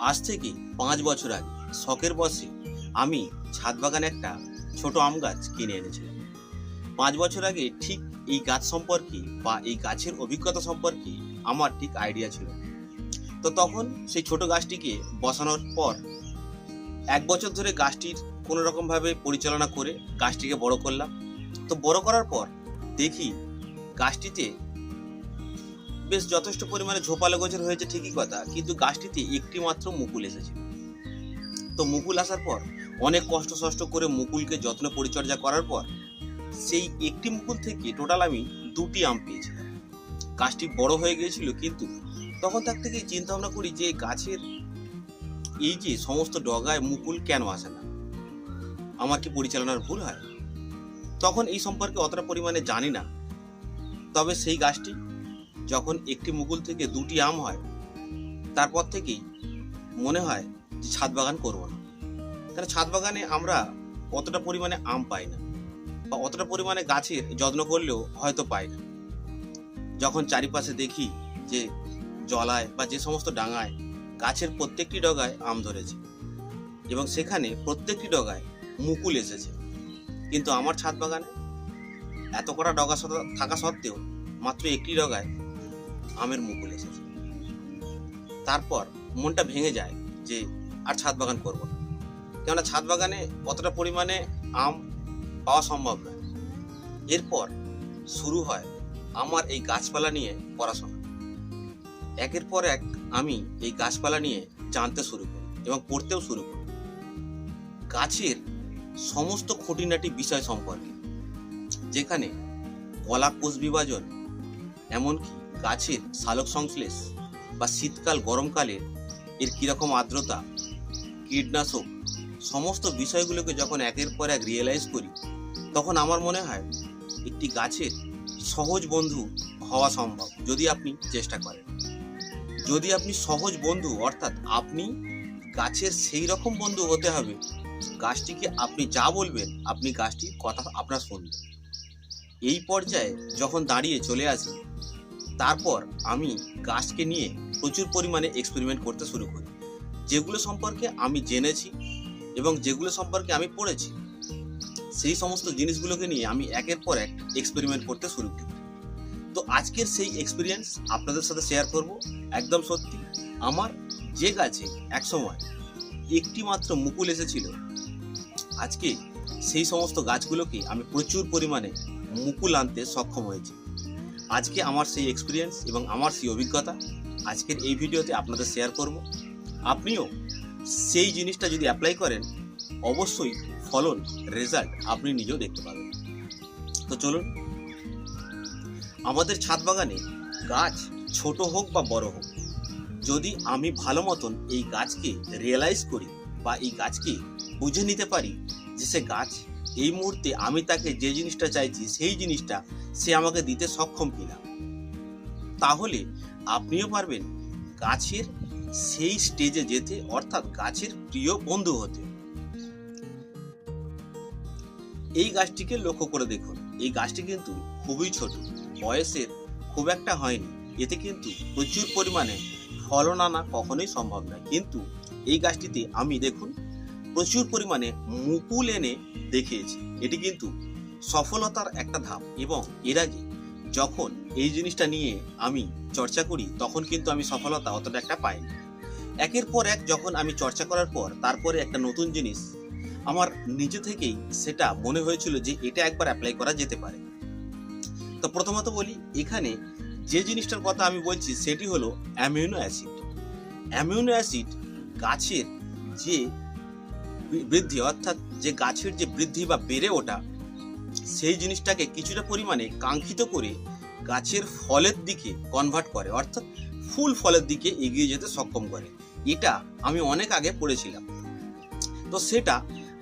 আজ থেকে 5 বছর আগে শখের বশে আমি ছাদ বাগানে একটা ছোট আম গাছ কিনে এনেছিলাম। 5 বছর আগে ঠিক এই গাছ সম্পর্কে বা এই গাছের অভিজ্ঞতা সম্পর্কে আমার ঠিক আইডিয়া ছিল। তো তখন সেই ছোট গাছটিকে বসানোর পর 1 বছর ধরে গাছটির কোনো রকম ভাবে পরিচালনা করে গাছটিকে বড় করলাম। তো বড় করার পর দেখি গাছটিতে বেশ যথেষ্ট পরিমাণে ঝোপালো গোছের হয়েছে ঠিকই কথা, কিন্তু গাছটিতে একটি মাত্র মুকুল এসেছিল। তো মুকুল আসার পর অনেক কষ্ট করে মুকুলকে যত্ন পরিচর্যা করার পর সেই একটি মুকুল থেকে টোটাল আমি 2টি আম পেয়েছিলাম। গাছটি বড় হয়ে গিয়েছিল, কিন্তু তখন তার থেকে চিন্তা ভাবনা করি যে গাছের এই যে সমস্ত ডগায় মুকুল কেন আসে না, আমার কি পরিচালনার ভুল হয়? তখন এই সম্পর্কে অতটা পরিমাণে জানি না। তবে সেই গাছটি যখন একটি মুকুল থেকে 2টি আম হয়, তারপর থেকেই মনে হয় যে ছাদ বাগান করবো না। কারণ ছাদ বাগানে আমরা অতটা পরিমাণে আম পাই না, বা অতটা পরিমাণে গাছের যত্ন করলেও হয়তো পাই না। যখন চারিপাশে দেখি যে জলায় বা যে সমস্ত ডাঙায় গাছের প্রত্যেকটি ডগায় আম ধরেছে এবং সেখানে প্রত্যেকটি ডগায় মুকুল এসেছে, কিন্তু আমার ছাদ বাগানে এত কটা ডগা থাকা সত্ত্বেও মাত্র একটি ডগায় আমের মুকুল এসেছে। তারপর মনটা ভেঙে যায় যে আর ছাদ বাগান করবো না, কেননা ছাদ বাগানে অতটা পরিমাণে আম পাওয়া সম্ভব নয়। এরপর শুরু হয় আমার এই গাছপালা নিয়ে পড়াশোনা। একের পর এক আমি এই গাছপালা নিয়ে জানতে শুরু করি এবং পড়তেও শুরু করি গাছের সমস্ত খুঁটিনাটি বিষয় সম্পর্কে, যেখানে কলা কোষ বিভাজন, এমনকি গাছের সালোক সংশ্লেষ বা শীতকাল গরমকালের এর কিরকম আর্দ্রতা, কীটনাশক, সমস্ত বিষয়গুলোকে যখন একের পর এক রিয়েলাইজ করি, তখন আমার মনে হয় একটি গাছের সহজ বন্ধু হওয়া সম্ভব যদি আপনি চেষ্টা করেন। যদি আপনি সহজ বন্ধু, অর্থাৎ আপনি গাছের সেই রকম বন্ধু হতে হবে, গাছটিকে আপনি যা বলবেন আপনি গাছটির কথা আপনার শুনবেন। এই পর্যায়ে যখন দাঁড়িয়ে চলে আসি, তারপর আমি গাছকে নিয়ে প্রচুর পরিমাণে এক্সপেরিমেন্ট করতে শুরু করি। যেগুলো সম্পর্কে আমি জেনেছি এবং যেগুলো সম্পর্কে আমি পড়েছি, সেই সমস্ত জিনিসগুলোকে নিয়ে আমি একের পর এক এক্সপেরিমেন্ট করতে শুরু করি। তো আজকের সেই এক্সপিরিয়েন্স আপনাদের সাথে শেয়ার করব। একদম সত্যি, আমার যে গাছে একসময় একটি মাত্র মুকুল এসেছিল, আজকে সেই সমস্ত গাছগুলোকে আমি প্রচুর পরিমাণে মুকুল আনতে সক্ষম হয়েছি। আজকে আমার সেই এক্সপিরিয়েন্স এবং আমার সেই অভিজ্ঞতা আজকের এই ভিডিওতে আপনাদের শেয়ার করব। আপনিও সেই জিনিসটা যদি অ্যাপ্লাই করেন, অবশ্যই ফলন, রেজাল্ট আপনি নিজেও দেখতে পাবেন। তো চলুন, আমাদের ছাদ বাগানে গাছ ছোট হোক বা বড় হোক, যদি আমি ভালো মতন এই গাছকে রিয়েলাইজ করি বা এই গাছকে বুঝে নিতে পারি যে সে গাছ এই মুহূর্তে আমি তাকে যে জিনিসটা চাইছি সেই জিনিসটা সে আমাকে দিতে সক্ষম কিনা, তাহলে আপনিও পারবেন গাছের সেই স্টেজে যেতে, অর্থাৎ গাছের প্রিয় বন্ধু হতে। এই গাছটিকে লক্ষ্য করে দেখুন, এই গাছটি কিন্তু খুবই ছোট, বয়সের খুব একটা হয়নি, এতে কিন্তু প্রচুর পরিমাণে ফলন আনা কখনোই সম্ভব নয়। কিন্তু এই গাছটিতে আমি দেখুন প্রচুর পরিমাণে মুকুল এনে দেখিয়েছি। এটি কিন্তু সফলতার একটা ধাপ, এবং এর আগে যখন এই জিনিসটা নিয়ে আমি চর্চা করি তখন কিন্তু আমি সফলতা অতটা একটা পাইনি। একের পর এক যখন আমি চর্চা করার পর তারপরে একটা নতুন জিনিস আমার নিজে থেকেই সেটা মনে হয়েছিল যে এটা একবার অ্যাপ্লাই করা যেতে পারে। তো প্রথমত বলি, এখানে যে জিনিসটার কথা আমি বলছি সেটি হলো অ্যামিনো অ্যাসিড। অ্যামিনো অ্যাসিড গাছের যে বৃদ্ধি, অর্থাৎ যে গাছের যে বৃদ্ধি বা বেড়ে ওঠা, সেই জিনিসটাকে কিছুটা পরিমাণে কাঙ্ক্ষিত করে গাছের ফলের দিকে কনভার্ট করে, অর্থাৎ ফুল ফলের দিকে এগিয়ে যেতে সক্ষম করে। এটা আমি অনেক আগে পড়েছিলাম। তো সেটা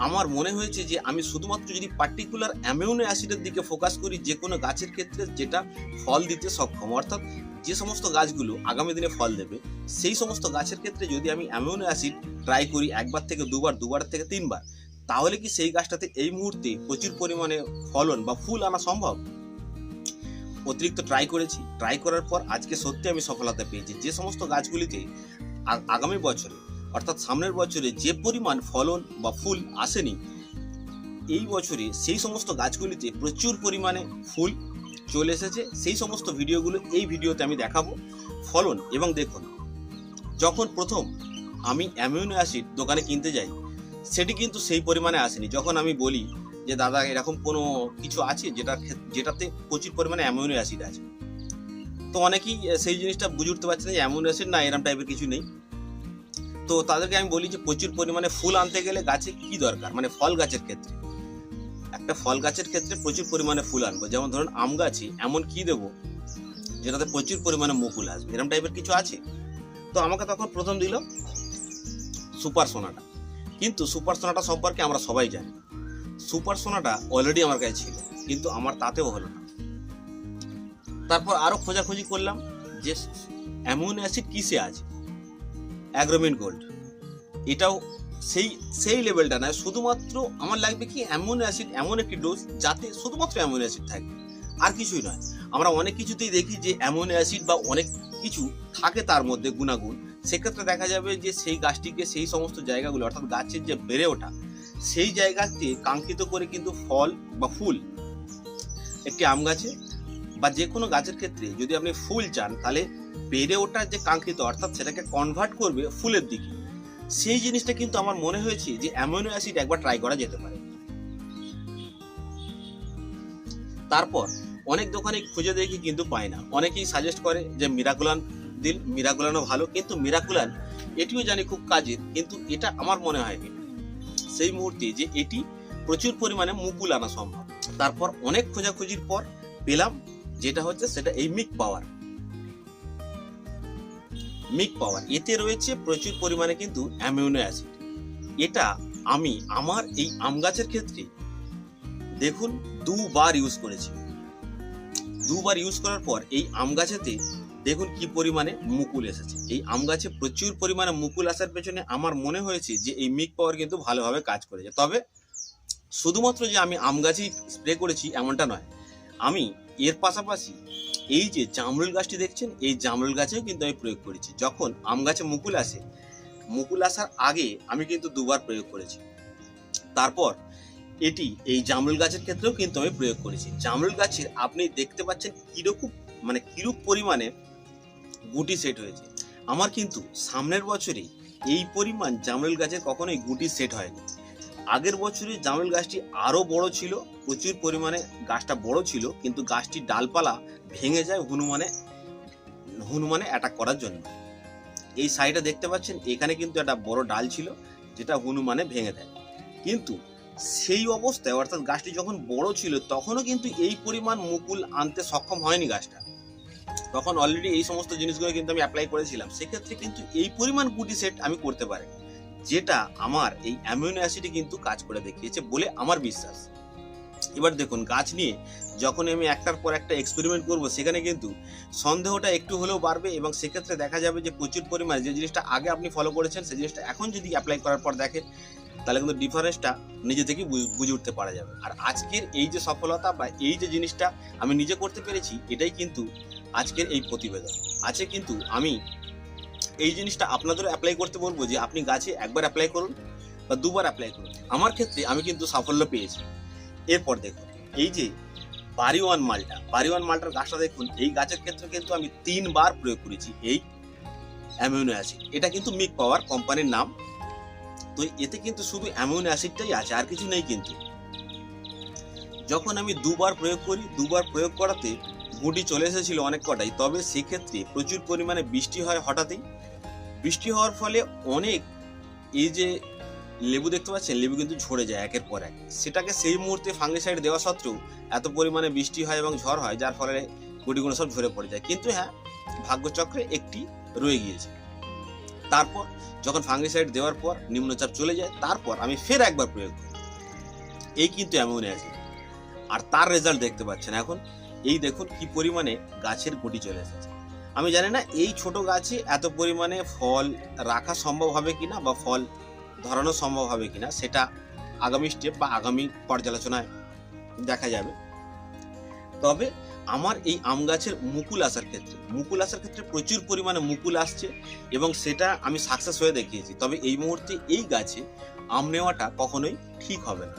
আমার মনে হয়েছে যে আমি শুধুমাত্র যদি পার্টিকুলার অ্যামিনো অ্যাসিডের দিকে ফোকাস করি যে কোনো গাছের ক্ষেত্রে যেটা ফল দিতে সক্ষম, অর্থাৎ যে সমস্ত গাছগুলো আগামী দিনে ফল দেবে, সেই সমস্ত গাছের ক্ষেত্রে যদি আমি অ্যামিনো অ্যাসিড ট্রাই করি 1বার থেকে 2বার, 2বার থেকে 3বার, তাহলে কি সেই গাছটাতে এই মুহূর্তে প্রচুর পরিমাণে ফলন বা ফুল আনা সম্ভব? অতিরিক্ত ট্রাই করেছি, ট্রাই করার পর আজকে সত্যি আমি সফলতা পেয়েছি। যে সমস্ত গাছগুলিতে আগামী বছরে অর্থাৎ সামনের বছরে যে পরিমাণ ফলন বা ফুল আসেনি, এই বছরে সেই সমস্ত গাছগুলিতে প্রচুর পরিমাণে ফুল চলে এসেছে। সেই সমস্ত ভিডিওগুলো এই ভিডিওতে আমি দেখাবো। ফলন এবং দেখুন, যখন প্রথম আমি অ্যামিনো অ্যাসিড দোকানে কিনতে যাই, সেটি কিন্তু সেই পরিমাণে আসেনি। যখন আমি বলি যে দাদা এরকম কোনো কিছু আছে যেটাতে প্রচুর পরিমাণে অ্যামিনো অ্যাসিড আছে, তো অনেকেই সেই জিনিসটা বুঝে উঠতে পারছে না যে অ্যামিনো অ্যাসিড না এরকম টাইপের কিছু নেই। তো তাদেরকে আমি বলি যে প্রচুর পরিমাণে ফুল আনতে গেলে গাছে কি দরকার, মানে ফল গাছের ক্ষেত্রে, একটা ফল গাছের ক্ষেত্রে প্রচুর পরিমাণে ফুল আনবো। যেমন ধরুন আম গাছে এমন কি দেবো যেটাতে প্রচুর পরিমাণে মুকুল আসবে, এরকম টাইপের কিছু আছে। তো আমাকে তখন প্রথম দিল সুপার সোনাটা। কিন্তু সুপার সোনাটা সম্পর্কে আমরা সবাই জানি, সুপার সোনাটা অলরেডি আমার কাছে ছিল, কিন্তু আমার তাতেও হলো না। তারপর আরো খোঁজাখুঁজি করলাম যে অ্যামিনো অ্যাসিড কিসে আছে, অ্যাগ্রোমিন গোল্ড, এটাও সেই লেভেলটা নয়। শুধুমাত্র আমার লাগবে কি অ্যামিনো অ্যাসিড, এমন একটি ডোজ যাতে শুধুমাত্র অ্যামিনো অ্যাসিড থাকে, আর কিছুই নয়। আমরা অনেক কিছুতেই দেখি যে অ্যামিনো অ্যাসিড বা অনেক কিছু থাকে তার মধ্যে গুণাগুণ, সেক্ষেত্রে দেখা যাবে যে সেই গাছটিকে সেই সমস্ত জায়গাগুলো, অর্থাৎ গাছের যে বেড়ে ওঠা সেই জায়গাতে কাঙ্ক্ষিত করে কিন্তু ফল বা ফুল, একটি আম গাছে বা যে কোনো গাছের ক্ষেত্রে যদি আপনি ফুল চান, তাহলে বেড়ে ওঠার যে কাঙ্ক্ষিত, অর্থাৎ সেটাকে কনভার্ট করবে ফুলের দিকে, সেই জিনিসটা কিন্তু আমার মনে হয়েছে যে অ্যামিনো অ্যাসিড একবার ট্রাই করা যেতে পারে। তারপর অনেক দোকানে খুঁজে দেখি কিন্তু পাই না। অনেকেই সাজেস্ট করে যে মিরাকুলান দিন, মিরাকুলানও ভালো, কিন্তু মিরাকুলান এটিও জানি খুব কাজের, কিন্তু এটা আমার মনে হয়নি সেই মুহূর্তে যে এটি প্রচুর পরিমাণে মুকুল আনা সম্ভব। তারপর অনেক খোঁজাখুঁজির পর পেলাম যেটা হচ্ছে সেটা এই মিক পাওয়ার। এতে রয়েছে প্রচুর পরিমাণে কিন্তু অ্যামিনো অ্যাসিড। এটা আমি আমার এই আম গাছের ক্ষেত্রে দেখুন দুবার ইউজ করেছি। দুবার ইউজ করার পর এই আম গাছেতে দেখুন কি পরিমাণে মুকুল এসেছে। এই আম গাছে প্রচুর পরিমাণে মুকুল আসার পেছনে আমার মনে হয়েছে যে এই মিক পাওয়ার কিন্তু ভালোভাবে কাজ করেছে। তবে শুধুমাত্র যে আমি আম গাছেই স্প্রে করেছি এমনটা নয়, আমি এর পাশাপাশি এই যে জামরুল গাছটি দেখছেন, এই জামরুল গাছেও কিন্তু আমি প্রয়োগ করেছি। যখন আম গাছে মুকুল আসে, মুকুল আসার আগে আমি কিন্তু দুবার প্রয়োগ করেছি। তারপর এটি এই জামরুল গাছের ক্ষেত্রেও কিন্তু আমি প্রয়োগ করেছি। জামরুল গাছের আপনি দেখতে পাচ্ছেন কিরূপ পরিমাণে গুটি সেট হয়েছে। আমার কিন্তু সামনের বছরে এই পরিমাণ জামরুল গাছের কখনোই গুটি সেট হয়নি। আগের বছরে জামরুল গাছটি আরো বড় ছিল, প্রচুর পরিমাণে গাছটা বড় ছিল, কিন্তু গাছটির ডালপালা ভেঙে যায় হনুমানে অ্যাটাক করার জন্য। এই সাইডে দেখতে পাচ্ছেন এখানে কিন্তু একটা বড় ডাল ছিল যেটা হনুমানে ভেঙে দেয়। কিন্তু সেই অবস্থায়, অর্থাৎ গাছটি যখন বড় ছিল, তখনও কিন্তু এই পরিমাণ মুকুল আনতে সক্ষম হয়নি গাছটা। তখন অলরেডি এই সমস্ত জিনিসগুলো কিন্তু আমি অ্যাপ্লাই করেছিলাম, সেক্ষেত্রে কিন্তু এই পরিমাণ গুটি সেট আমি করতে পারি, যেটা আমার এই অ্যামিনো অ্যাসিডে কিন্তু কাজ করে দেখিয়েছে বলে আমার বিশ্বাস। এবার দেখুন, গাছ নিয়ে যখন আমি একটার পর একটা এক্সপেরিমেন্ট করব, সেখানে কিন্তু সন্দেহটা একটু হলেও বাড়বে, এবং সেক্ষেত্রে দেখা যাবে যে প্রচুর পরিমাণে যে জিনিসটা আগে আপনি ফলো করেছেন সেই জিনিসটা এখন যদি অ্যাপ্লাই করার পর দেখেন, তাহলে কিন্তু ডিফারেন্সটা নিজে থেকে বুঝে উঠতে পারা যাবে। আর আজকের এই যে সফলতা বা এই যে জিনিসটা আমি নিজে করতে পেরেছি, এটাই কিন্তু আজকের এই প্রতিবেদন আছে। কিন্তু আমি এই জিনিসটা আপনাদেরও অ্যাপ্লাই করতে বলবো যে আপনি গাছে একবার অ্যাপ্লাই করুন বা দুবার অ্যাপ্লাই করুন। আমার ক্ষেত্রে আমি কিন্তু সাফল্য পেয়েছি। এরপর দেখুন এই যে বাড়িওয়ান মালটার গাছটা দেখুন, এই গাছের ক্ষেত্রে কিন্তু আমি 3 বার প্রয়োগ করেছি এই অ্যামিনো অ্যাসিড। এটা কিন্তু মিক পাওয়ার কোম্পানির নাম। তো এতে কিন্তু শুধু অ্যামিনো অ্যাসিডটাই আছে, আর কিছু নেই। কিন্তু যখন আমি দুবার প্রয়োগ করি, দুবার প্রয়োগ করাতে গুটি চলে এসেছিল অনেক কটাই। তবে সেক্ষেত্রে প্রচুর পরিমাণে বৃষ্টি হয় হঠাৎই। বৃষ্টি হওয়ার ফলে অনেক, এই যে লেবু দেখতে পাচ্ছেন, লেবু কিন্তু ঝরে যায় একের পর এক। সেটাকে সেই মুহূর্তে ফাঙ্গিসাইড দেওয়া সত্ত্বেও এত পরিমাণে বৃষ্টি হয় এবং ঝড় হয়, যার ফলে গুটিগুলো সব ঝরে পড়ে যায়। কিন্তু হ্যাঁ, ভাগ্যচক্রে একটি রয়ে গিয়েছে। তারপর যখন ফাঙ্গিসাইড দেওয়ার পর নিম্নচাপ চলে যায়, তারপর আমি ফের একবার প্রয়োগ করি। এই কিন্তু অ্যামিনো অ্যাসিড, আর তার রেজাল্ট দেখতে পাচ্ছেন এখন। এই দেখুন কি পরিমাণে গাছের গুটি চলে এসেছে। আমি জানি না এই ছোট গাছে এত পরিমাণে ফল রাখা সম্ভব হবে কিনা বা ফল ধরানো সম্ভব হবে কিনা, সেটা আগামী স্টেপ বা আগামী পর্যালোচনায় দেখা যাবে। তবে আমার এই আম গাছের মুকুল আসার ক্ষেত্রে প্রচুর পরিমাণে মুকুল আসছে এবং সেটা আমি সাকসেস হয়ে দেখিয়েছি। তবে এই মুহূর্তে এই গাছে আম নেওয়াটা কখনোই ঠিক হবে না।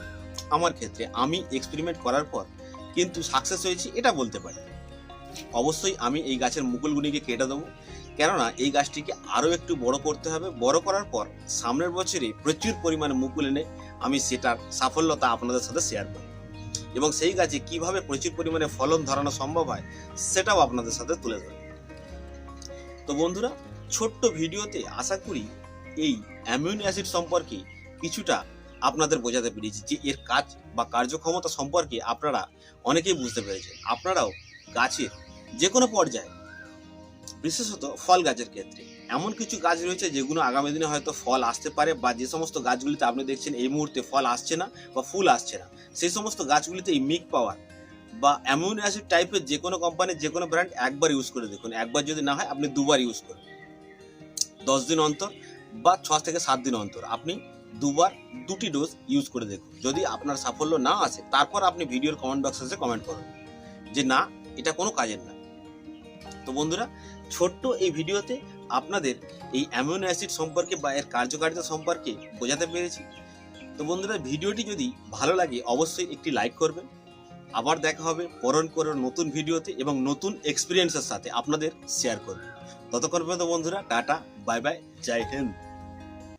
আমার ক্ষেত্রে আমি এক্সপেরিমেন্ট করার পর কিন্তু সাকসেস হয়েছি এটা বলতে পারি। অবশ্যই আমি এই গাছের মুকুলগুলিকে কেটে দেবো, কেননা এই গাছটিকে আরও একটু বড় করতে হবে। বড় করার পর সামনের বছরে প্রচুর পরিমাণে মুকুল এনে আমি সেটার সাফল্যতা আপনাদের সাথে শেয়ার করব এবং সেই গাছে কিভাবে প্রচুর পরিমাণে ফলন ধরানো সম্ভব হয় সেটাও আপনাদের সাথে তুলে ধরব। তো বন্ধুরা, ছোট্ট ভিডিওতে আশা করি এই অ্যামিনো অ্যাসিড সম্পর্কে কিছুটা আপনাদের বোঝাতে পেরেছি, যে এর কাজ বা কার্যক্ষমতা সম্পর্কে আপনারা অনেকেই বুঝতে পেরেছেন। আপনারাও গাছের যে কোনো পর্যায়ে, বিশেষত ফল গাছের ক্ষেত্রে, এমন কিছু গাছ রয়েছে যেগুলো আগামী দিনে হয়তো ফল আসতে পারে, বা যে সমস্ত গাছগুলিতে আপনি দেখছেন এই মুহূর্তে ফল আসছে না বা ফুল আসছে না, সেই সমস্ত গাছগুলিতে এই মিক পাওয়ার বা অ্যামিনো অ্যাসিড টাইপের যে কোনো কোম্পানির যে কোনো ব্র্যান্ড একবার ইউজ করে দেখুন। একবার যদি না হয় আপনি দুবার ইউজ করুন। 10 দিন অন্তর বা 6 থেকে 7 দিন অন্তর আপনি দুবার 2টি ডোজ ইউজ করে দেখুন। যদি আপনার সাফল্য না আসে, তারপর আপনি ভিডিওর কমেন্ট বক্সে কমেন্ট করুন যে না, এটা কোনো কাজের না। তো বন্ধুরা, ছোট্ট এই ভিডিওতে আপনাদের এই অ্যামিনো অ্যাসিড সম্পর্কে বা এর কার্যকারিতা সম্পর্কে বোঝাতে পেরেছি। তো বন্ধুরা, ভিডিওটি যদি ভালো লাগে অবশ্যই একটি লাইক করবেন। আবার দেখা হবে পরবর্তী নতুন ভিডিওতে এবং নতুন এক্সপিরিয়েন্সের সাথে আপনাদের শেয়ার করব। ততক্ষণ পর্যন্ত বন্ধুরা, টাটা, বাই বাই, জয় হিন্দ।